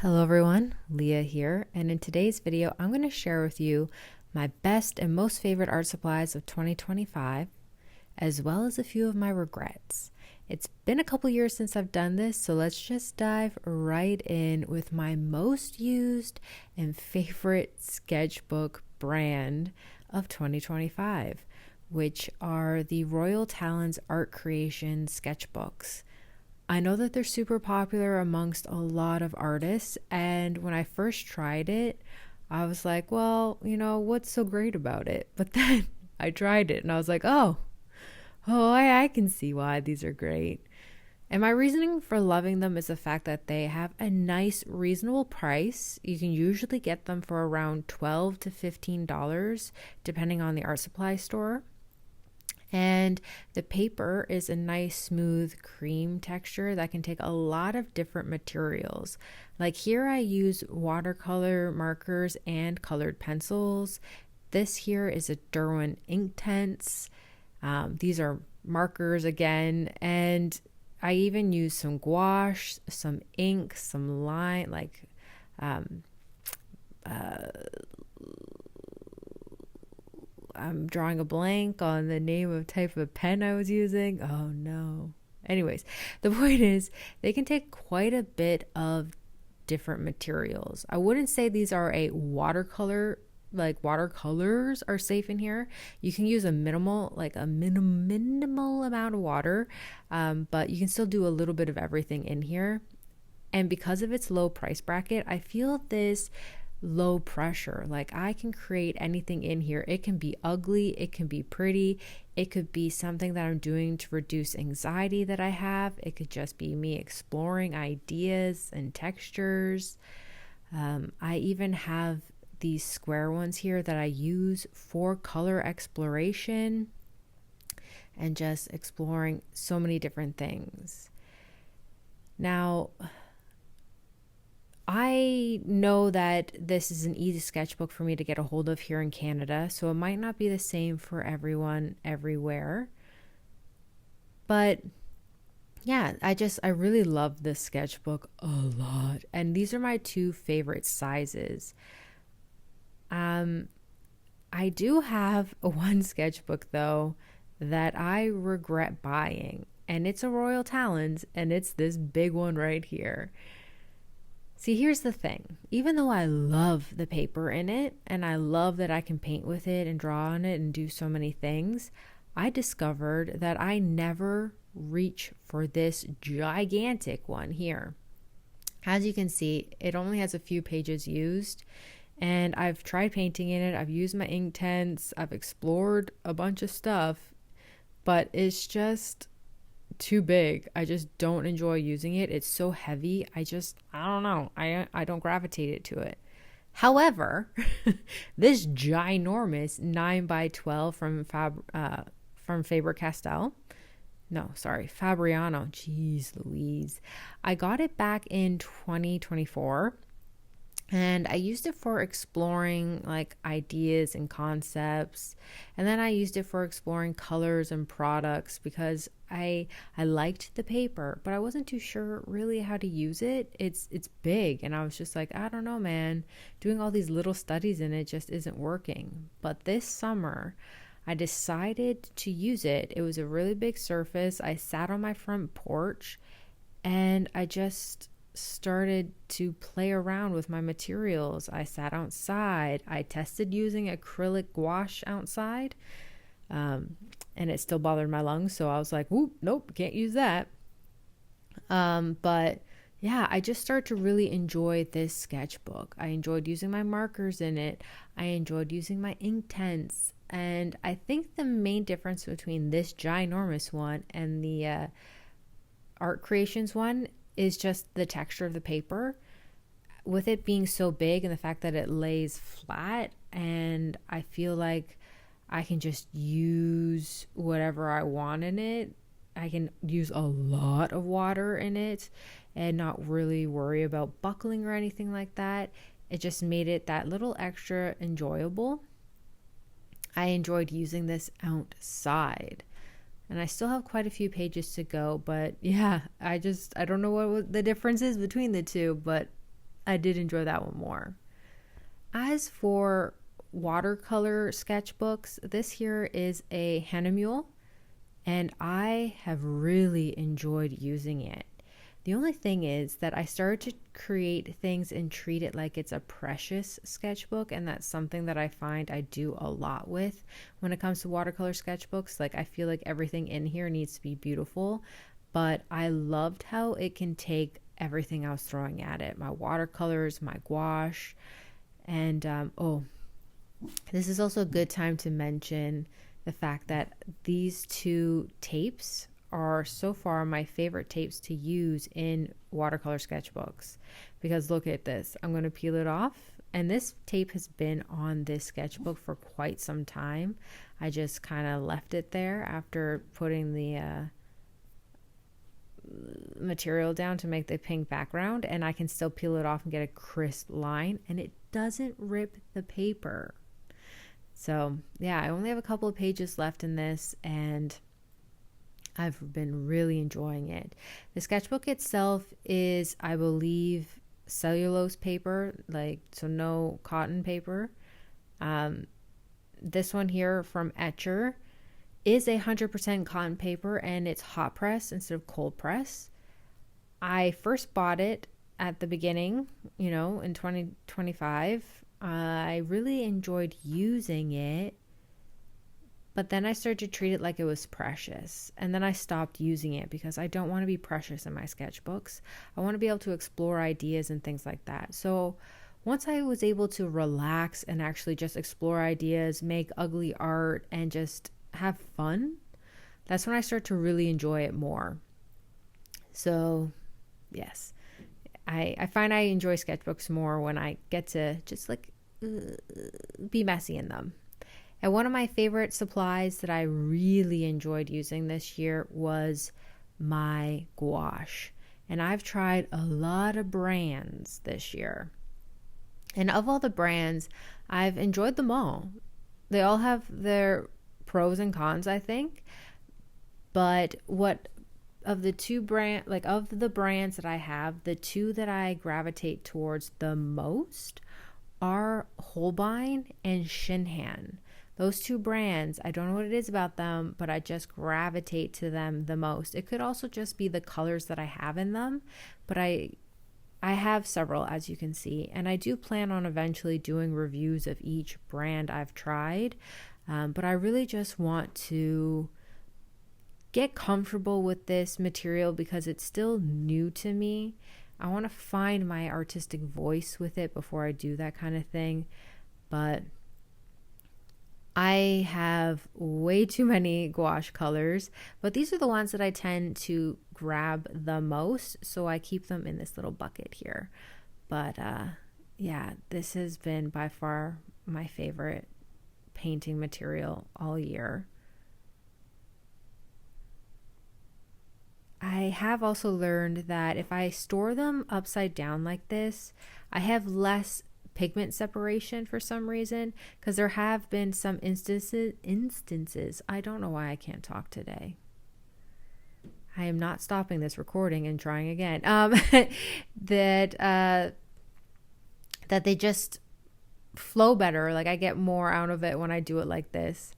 Hello everyone, Leah here, and in today's video I'm going to share with you my best and most favorite art supplies of 2025, as well as a few of my regrets. It's been a couple years since I've done this, so let's just dive right in with my most used and favorite sketchbook brand of 2025, which are the Royal Talens Art Creation sketchbooks. I know that they're super popular amongst a lot of artists, and when I first tried it, I was like, well, what's so great about it? But then I tried it and I was like, I can see why these are great. And my reasoning for loving them is the fact that they have a nice, reasonable price. You can usually get them for around $12 to $15, depending on the art supply store. And the paper is a nice smooth cream texture that can take a lot of different materials. Like here I use watercolor markers and colored pencils. This here is a Derwent Inktense. These are markers again, and I even use some gouache, some ink, some line, um, uh, I'm drawing a blank on the name of type of pen I was using. Oh no. Anyways, the point is they can take quite a bit of different materials. I wouldn't say these are a watercolor, like watercolors are safe in here. You can use a minimal amount of water, but you can still do a little bit of everything in here. And because of its low price bracket, I feel this low pressure. Like I can create anything in here. It can be ugly, it can be pretty, it could be something that I'm doing to reduce anxiety that I have. It could just be me exploring ideas and textures. I even have these square ones here that I use for color exploration and just exploring so many different things. Now, I know that this is an easy sketchbook for me to get a hold of here in Canada, so it might not be the same for everyone everywhere. But yeah, I really love this sketchbook a lot. And these are my two favorite sizes. I do have one sketchbook though that I regret buying, and it's a Royal Talens, and it's this big one right here. See, here's the thing. Even though I love the paper in it and I love that I can paint with it and draw on it and do so many things, I discovered that I never reach for this gigantic one here. As you can see, it only has a few pages used, and I've tried painting in it. I've used my Inktense. I've explored a bunch of stuff, but it's just too big. I just don't enjoy using it. It's so heavy. I don't know. I don't gravitate it to it. However, this ginormous 9 by 12 from Faber-Castell. No, sorry, Fabriano. Jeez Louise. I got it back in 2024. And I used it for exploring like ideas and concepts. And then I used it for exploring colors and products because I liked the paper, but I wasn't too sure really how to use it. It's big, and I was just like, I don't know, man. Doing all these little studies in it just isn't working. But this summer, I decided to use it. It was a really big surface. I sat on my front porch and I just started to play around with my materials. I sat outside. I tested using acrylic gouache outside, and it still bothered my lungs. So I was like, "Whoop, nope, can't use that." But yeah, I just started to really enjoy this sketchbook. I enjoyed using my markers in it. I enjoyed using my Inktense. And I think the main difference between this ginormous one and the Art Creations one is just the texture of the paper. With it being so big and the fact that it lays flat, and I feel like I can just use whatever I want in it. I can use a lot of water in it and not really worry about buckling or anything like that. It just made it that little extra enjoyable. I enjoyed using this outside. And I still have quite a few pages to go, but yeah, I don't know what the difference is between the two, but I did enjoy that one more. As for watercolor sketchbooks, this here is a Hahnemühle, and I have really enjoyed using it. The only thing is that I started to create things and treat it like it's a precious sketchbook, and that's something that I find I do a lot with when it comes to watercolor sketchbooks. Like, I feel like everything in here needs to be beautiful, but I loved how it can take everything I was throwing at it, my watercolors, my gouache, and this is also a good time to mention the fact that these two tapes are so far my favorite tapes to use in watercolor sketchbooks, because look at this. I'm going to peel it off, and this tape has been on this sketchbook for quite some time. I just kind of left it there after putting the material down to make the pink background, and I can still peel it off and get a crisp line, and it doesn't rip the paper. So yeah, I only have a couple of pages left in this, and I've been really enjoying it. The sketchbook itself is, I believe, cellulose paper, like, so no cotton paper. This one here from Etcher is 100% cotton paper, and it's hot press instead of cold press. I first bought it at the beginning, in 2025. I really enjoyed using it, but then I started to treat it like it was precious, and then I stopped using it because I don't want to be precious in my sketchbooks. I want to be able to explore ideas and things like that. So once I was able to relax and actually just explore ideas, make ugly art, and just have fun, that's when I start to really enjoy it more. So yes, I find I enjoy sketchbooks more when I get to just be messy in them. And one of my favorite supplies that I really enjoyed using this year was my gouache. And I've tried a lot of brands this year. And of all the brands, I've enjoyed them all. They all have their pros and cons, I think. But of the brands that I have, the two that I gravitate towards the most are Holbein and Shinhan. Those two brands, I don't know what it is about them, but I just gravitate to them the most. It could also just be the colors that I have in them, but I have several, as you can see, and I do plan on eventually doing reviews of each brand I've tried, but I really just want to get comfortable with this material because it's still new to me. I want to find my artistic voice with it before I do that kind of thing, but I have way too many gouache colors, but these are the ones that I tend to grab the most, so I keep them in this little bucket here. But yeah, this has been by far my favorite painting material all year. I have also learned that if I store them upside down like this, I have less pigment separation for some reason, because there have been some instances, I don't know why I can't talk today. I am not stopping this recording and trying again. That they just flow better. Like, I get more out of it when I do it like this.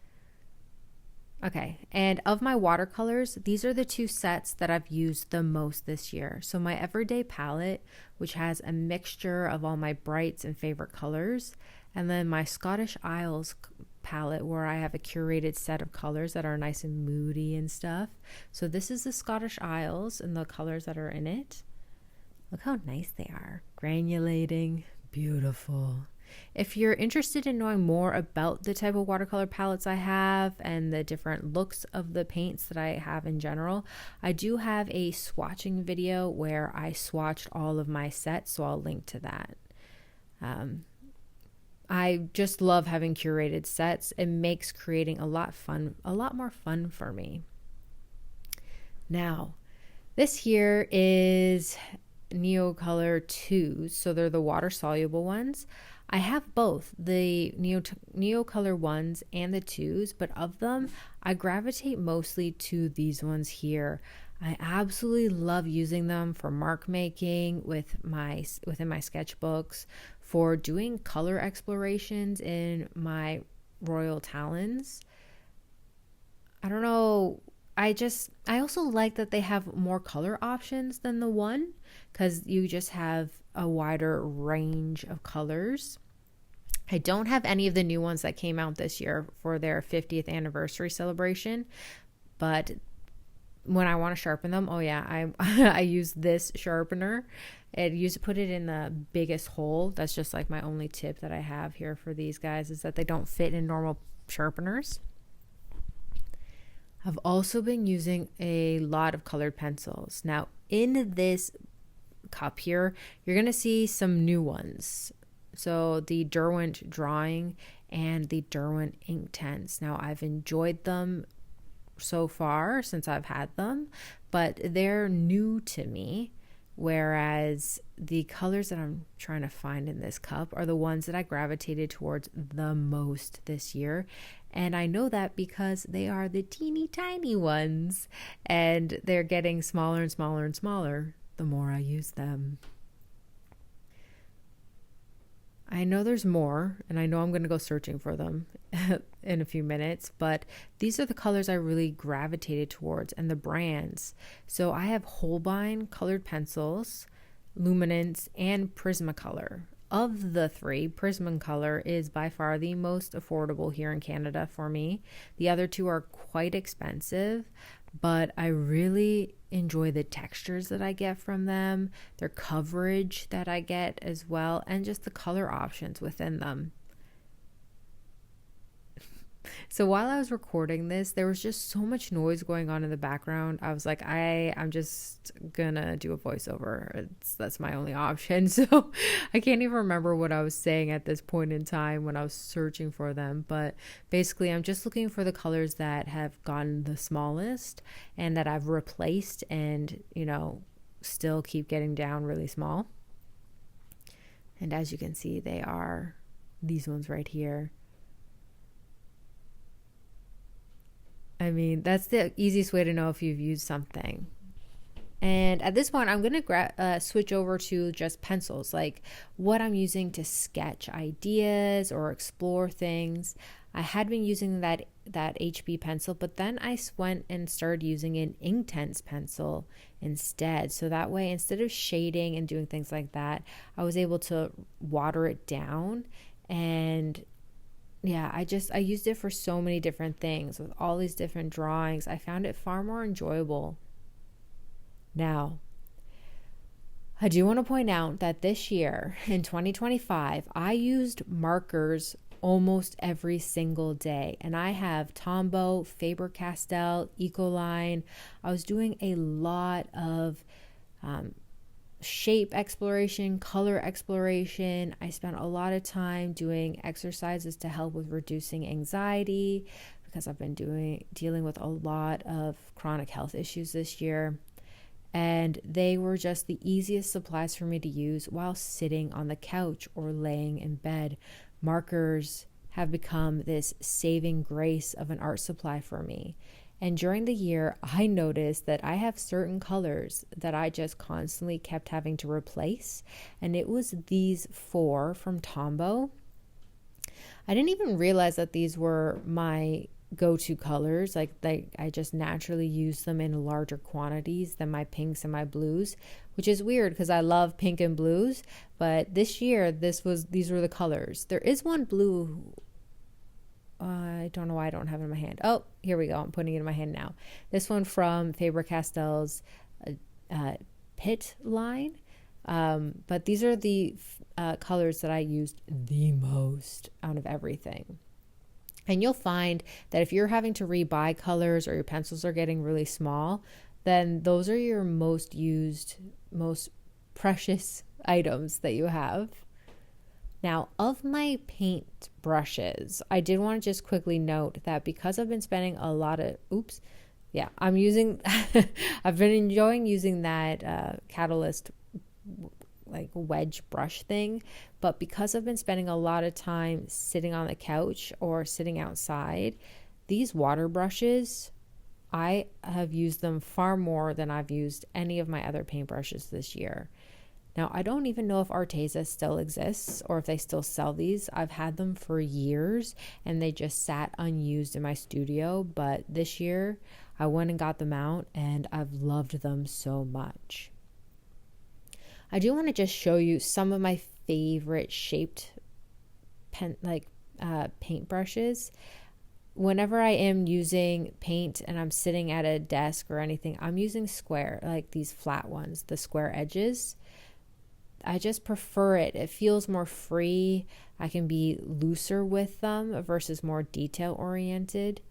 Okay, and of my watercolors, these are the two sets that I've used the most this year. So my everyday palette, which has a mixture of all my brights and favorite colors, and then my Scottish Isles palette, where I have a curated set of colors that are nice and moody and stuff. So this is the Scottish Isles and the colors that are in it. Look how nice they are. Granulating, beautiful. If you're interested in knowing more about the type of watercolor palettes I have and the different looks of the paints that I have in general, I do have a swatching video where I swatched all of my sets, so I'll link to that. I just love having curated sets. It makes creating a lot more fun for me. Now, this here is Neocolor 2s, so they're the water soluble ones. I have both the Neocolor 1s and the 2s, but of them, I gravitate mostly to these ones here. I absolutely love using them for mark making within my sketchbooks, for doing color explorations in my Royal Talons. I don't know. I also like that they have more color options than the one, because you just have a wider range of colors. I don't have any of the new ones that came out this year for their 50th anniversary celebration, but when I want to sharpen them, oh yeah, I I use this sharpener. It used to put it in the biggest hole. That's just like my only tip that I have here for these guys, is that they don't fit in normal sharpeners. I've also been using a lot of colored pencils. Now, in this cup here, you're going to see some new ones. So the Derwent Drawing and the Derwent Inktense. Now, I've enjoyed them so far since I've had them, but they're new to me. Whereas the colors that I'm trying to find in this cup are the ones that I gravitated towards the most this year. And I know that because they are the teeny tiny ones, and they're getting smaller and smaller and smaller the more I use them. I know there's more, and I know I'm going to go searching for them in a few minutes, but these are the colors I really gravitated towards and the brands. So I have Holbein colored pencils, Luminance, and Prismacolor. Of the three, Prismacolor is by far the most affordable here in Canada for me. The other two are quite expensive, but I really enjoy the textures that I get from them, their coverage that I get as well, and just the color options within them. So while I was recording this, there was just so much noise going on in the background. I was like, I'm just gonna do a voiceover. That's my only option. So I can't even remember what I was saying at this point in time when I was searching for them. But basically, I'm just looking for the colors that have gotten the smallest and that I've replaced, and, still keep getting down really small. And as you can see, they are these ones right here. I mean, that's the easiest way to know if you've used something. And at this point, I'm going to switch over to just pencils, like what I'm using to sketch ideas or explore things. I had been using that HB pencil, but then I went and started using an Inktense pencil instead. So that way, instead of shading and doing things like that, I was able to water it down. And yeah, I used it for so many different things with all these different drawings. I found it far more enjoyable. Now, I do want to point out that this year, in 2025, I used markers almost every single day. And I have Tombow, Faber-Castell, Ecoline. I was doing a lot of shape exploration, color exploration. I spent a lot of time doing exercises to help with reducing anxiety, because I've been dealing with a lot of chronic health issues this year. And they were just the easiest supplies for me to use while sitting on the couch or laying in bed. Markers have become this saving grace of an art supply for me. And during the year, I noticed that I have certain colors that I just constantly kept having to replace. And it was these 4 from Tombow. I didn't even realize that these were my go-to colors. Like I just naturally use them in larger quantities than my pinks and my blues, which is weird because I love pink and blues. But this year, these were the colors. There is one blue. I don't know why I don't have it in my hand. Oh, here we go. I'm putting it in my hand now. This one from Faber-Castell's Pit line. But these are the colors that I used the most out of everything. And you'll find that if you're having to rebuy colors or your pencils are getting really small, then those are your most used, most precious items that you have. Now, of my paint brushes, I did want to just quickly note that because I've been spending a lot of, I've been enjoying using that Catalyst like wedge brush thing, but because I've been spending a lot of time sitting on the couch or sitting outside, these water brushes I have used them far more than I've used any of my other paintbrushes this year. Now, I don't even know if Arteza still exists or if they still sell these. I've had them for years and they just sat unused in my studio, but this year I went and got them out and I've loved them so much. I do want to just show you some of my favorite shaped paintbrushes. Whenever I am using paint and I'm sitting at a desk or anything, I'm using square, like these flat ones, the square edges. I just prefer it. It feels more free. I can be looser with them versus more detail oriented.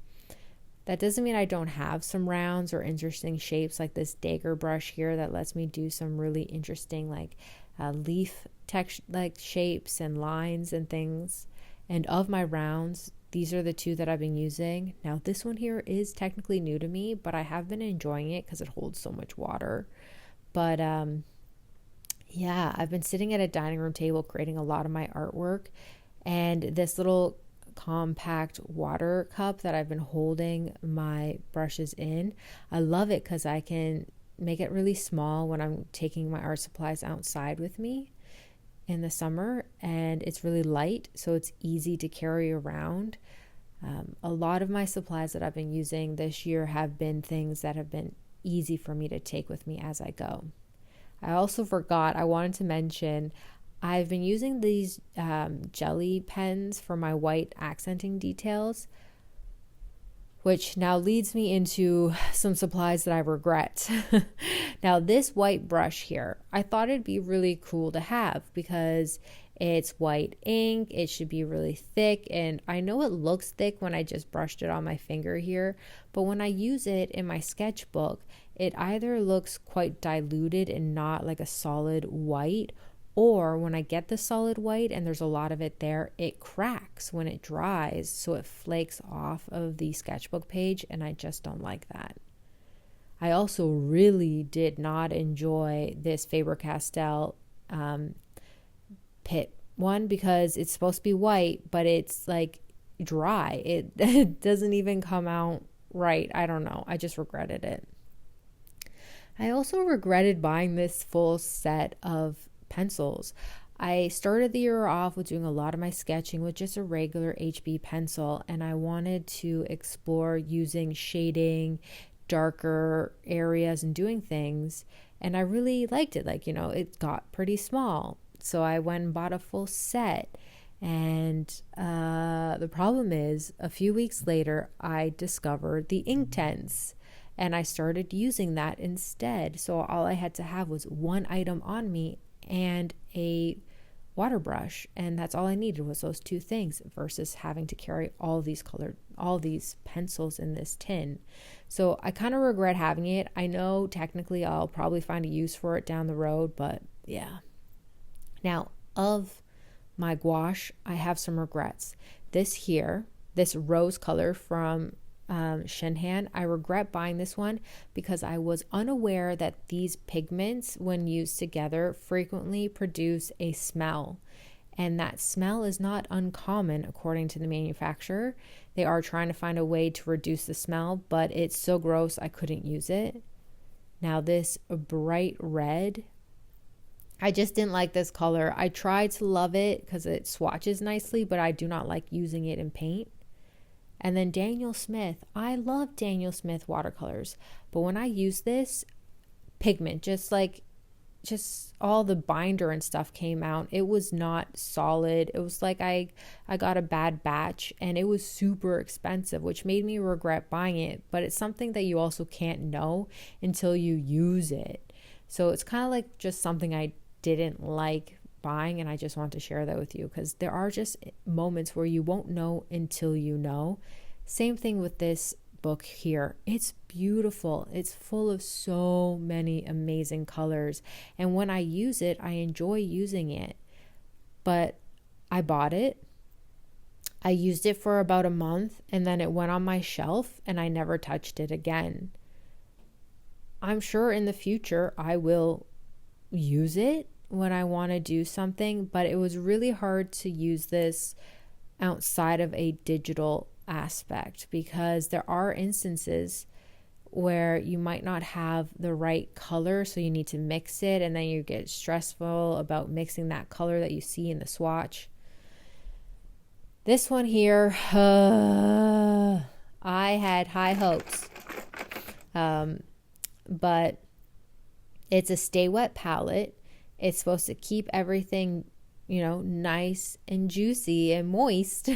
That doesn't mean I don't have some rounds or interesting shapes like this dagger brush here that lets me do some really interesting leaf text shapes and lines and things. And of my rounds, these are the two that I've been using. Now this one here is technically new to me, but I have been enjoying it because it holds so much water. But yeah, I've been sitting at a dining room table creating a lot of my artwork, and this little compact water cup that I've been holding my brushes in, I love it because I can make it really small when I'm taking my art supplies outside with me in the summer, and it's really light, so it's easy to carry around. A lot of my supplies that I've been using this year have been things that have been easy for me to take with me as I go. I also forgot, I wanted to mention, I've been using these jelly pens for my white accenting details, which now leads me into some supplies that I regret. Now, this white brush here, I thought it'd be really cool to have because it's white ink, it should be really thick, and I know it looks thick when I just brushed it on my finger here, but when I use it in my sketchbook, it either looks quite diluted and not like a solid white, or when I get the solid white and there's a lot of it there, it cracks when it dries, so it flakes off of the sketchbook page, and I just don't like that. I also really did not enjoy this Faber-Castell Pit one because it's supposed to be white, but it's like dry. It doesn't even come out right. I don't know. I just regretted it. I also regretted buying this full set of pencils. I started the year off with doing a lot of my sketching with just a regular HB pencil, and I wanted to explore using shading, darker areas and doing things, and I really liked it. It got pretty small, so I went and bought a full set, and the problem is a few weeks later I discovered the Inktense, and I started using that instead. So all I had to have was one item on me and a water brush, and that's all I needed was those two things versus having to carry all these pencils in this tin. So I kind of regret having it. I know technically I'll probably find a use for it down the road, but yeah. Now, of my gouache, I have some regrets. This rose color from Shinhan, I regret buying this one because I was unaware that these pigments, when used together, frequently produce a smell, and that smell is not uncommon according to the manufacturer. They are trying to find a way to reduce the smell, but it's so gross I couldn't use it. Now this bright red, I just didn't like this color. I tried to love it because it swatches nicely, but I do not like using it in paint. And then Daniel Smith, I love Daniel Smith watercolors, but when I use this pigment, just all the binder and stuff came out, it was not solid. It was like I got a bad batch, and it was super expensive, which made me regret buying it, but it's something that you also can't know until you use it. So it's kind of like just something I didn't like buying, and I just want to share that with you because there are just moments where you won't know until you know. Same thing with this book here. It's beautiful. It's full of so many amazing colors, and when I use it, I enjoy using it. But I bought it, I used it for about a month, and then it went on my shelf and I never touched it again. I'm sure in the future I will use it when I want to do something, but it was really hard to use this outside of a digital aspect because there are instances where you might not have the right color, so you need to mix it, and then you get stressful about mixing that color that you see in the swatch. This one here, I had high hopes, but it's a Stay Wet palette. It's supposed to keep everything, nice and juicy and moist.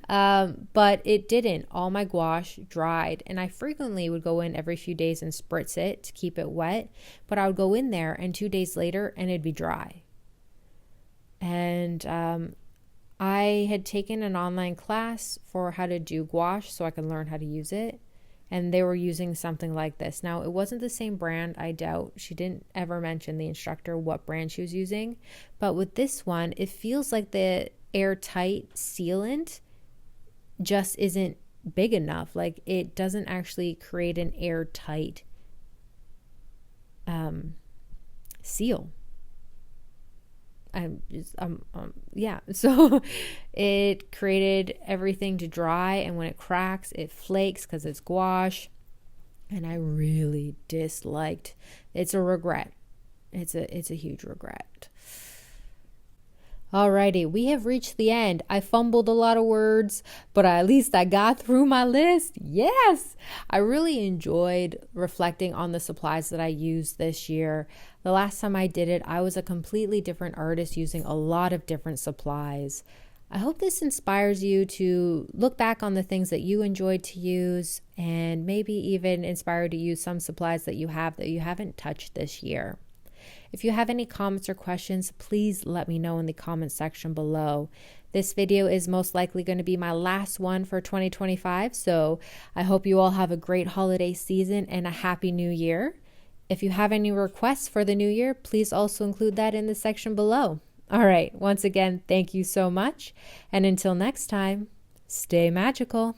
But it didn't. All my gouache dried, and I frequently would go in every few days and spritz it to keep it wet. But I would go in there, and 2 days later, and it'd be dry. And I had taken an online class for how to do gouache so I could learn how to use it. And they were using something like this. Now, it wasn't the same brand, I doubt. She didn't ever mention, the instructor, what brand she was using. But with this one, it feels like the airtight sealant just isn't big enough. Like, it doesn't actually create an airtight seal. So it created everything to dry, and when it cracks, it flakes because it's gouache, and I really disliked. It's a regret. It's a huge regret. Alrighty, we have reached the end. I fumbled a lot of words, but at least I got through my list. Yes! I really enjoyed reflecting on the supplies that I used this year. The last time I did it, I was a completely different artist using a lot of different supplies. I hope this inspires you to look back on the things that you enjoyed to use, and maybe even inspire you to use some supplies that you haven't touched this year. If you have any comments or questions, please let me know in the comment section below. This video is most likely going to be my last one for 2025, so I hope you all have a great holiday season and a happy new year. If you have any requests for the new year, please also include that in the section below. All right, once again, thank you so much, and until next time, stay magical.